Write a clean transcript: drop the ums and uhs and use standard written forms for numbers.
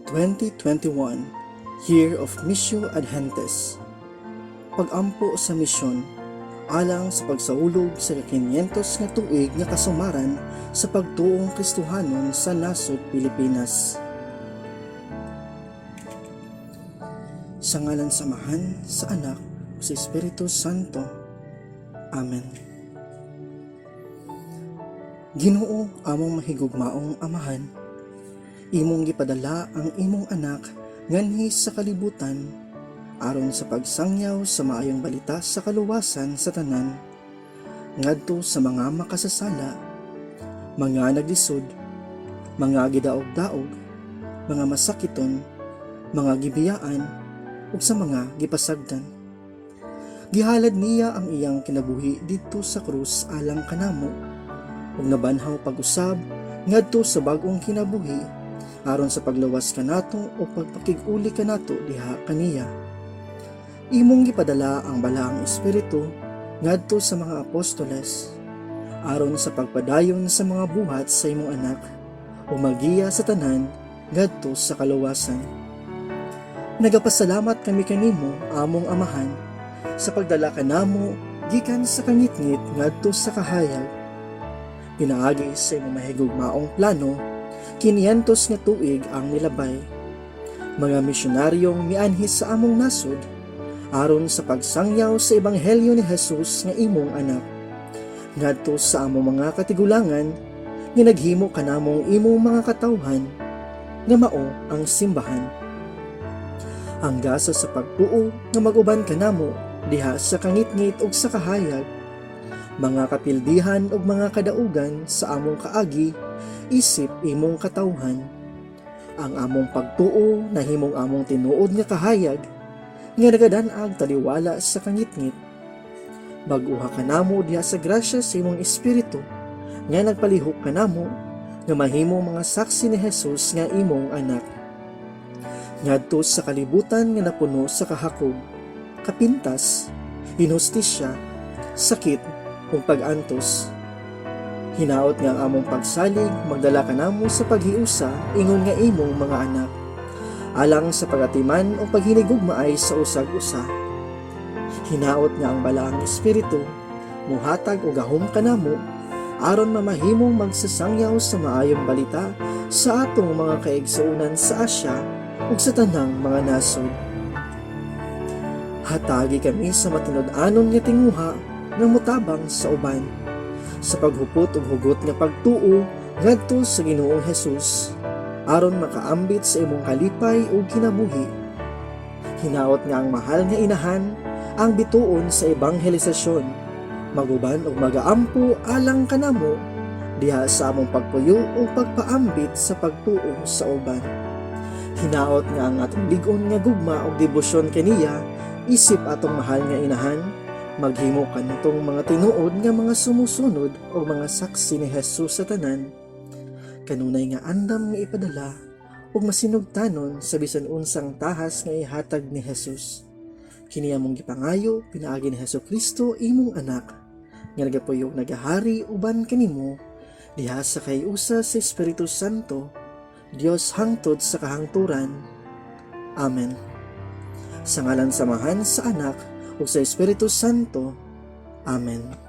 2021 Year of Missio Adventes. Pagampo sa misyon alang sa pagsaulog sa 500 nga tuig nga kasumaran sa pagtuong Kristohanon sa nasod Pilipinas. Sa ngalan samahan sa Anak o sa Espiritu Santo. Amen. Ginoo among mahigugmaong Amahan, imong gipadala ang imong anak nganhi sa kalibutan aron sa pagsangyaw sa maayong balita sa kaluwasan sa tanan, ngadto sa mga makasasala, mga naglisod, mga gidaog-daog, mga masakiton, mga gibiyaan, ug sa mga gipasagdan. Gihalad niya ang iyang kinabuhi didto sa krus alang kanamo, ug nabanhaw pag-usab ngadto sa bag-ong kinabuhi aron sa paglawas kanato o pagpakig-uli kanato diha kaniya. Imong gipadala ang balaang espiritu ngadto sa mga apostoles aron sa pagpadayon sa mga buhat sa imong anak o magiya sa tanan ngadto sa kaluwasan. Nagapasalamat kami kanimo among Amahan sa pagdala kanamo gikan sa kangitngit ngadto sa kahayag. Pinaagi sa imong mahigugmaong plano 500 nga tuig ang nilabay. Mga misyonaryong mianhis sa among nasod aron sa pagsangyaw sa ebanghelyo ni Jesus nga imong anak. Ngadto sa among mga katigulangan nga naghimo kanamong imong mga katawhan nga mao ang simbahan. Hanggasa sa pagtuo nga mag-uban kanamo diha sa kangitngit ug sa kahayag, mga kapildihan ug mga kadaugan sa among kaagi isip imong katawhan. Ang among pagtuo nahimong among tinuod nga kahayag nga nagadan-ag taliwala sa kangitngit. Mag-uha kanamo diha sa grasya sa imong espiritu nga nagpalihok kanamo nga mahimong mga saksi ni Jesus nga imong anak. Ngadto sa kalibutan nga napuno sa kahakog, kapintas, inhustisya, sakit ug pag-antos. Hinaot nga ang among pagsalig magdala kanamo sa paghiusa ingon nga imong mga anak, alang sa pagatiman o paghinigugmaay sa usag-usa. Hinaot nga ang balaang espiritu muhatag og gahom kanamo aron mamahimong magsasangyaw sa maayong balita sa atong mga kaigsuonan sa Asya ug sa tanang mga nasod. Hatagi kami sa matinud-anon nga tinguha nga mutabang sa uban, sa paghupot ug hugot nga pagtuo ngadto sa Ginoong Hesus aron makaambit sa imong kalipay ug kinabuhi. Hinaot nga ang mahal nga inahan ang bituon sa ebanghelisasyon, maguban ug magaampo alang kanamo diha sa among pagpuyo ug pagpaambit sa pagtuo sa uban. Hinaot nga ang atong lig-on nga gugma ug debosyon kaniya isip atong mahal nga inahan, maghimo kanitong mga tinuod nga mga sumusunod o mga saksi ni Jesus sa tanan, kanunay nga andam nga ipadala ug masinugtanon sa bisan unsang tahas nga ihatag ni Jesus. Kini among gipangayo pinaagi ni Hesukristo imong anak, nga nagapuyog nagahari uban kanimo diha sa kayusa sa Espiritu Santo, Dios hangtod sa kahangturan. Amen. Sa ngalan samahan sa Anak ug sa Espiritu Santo. Amen.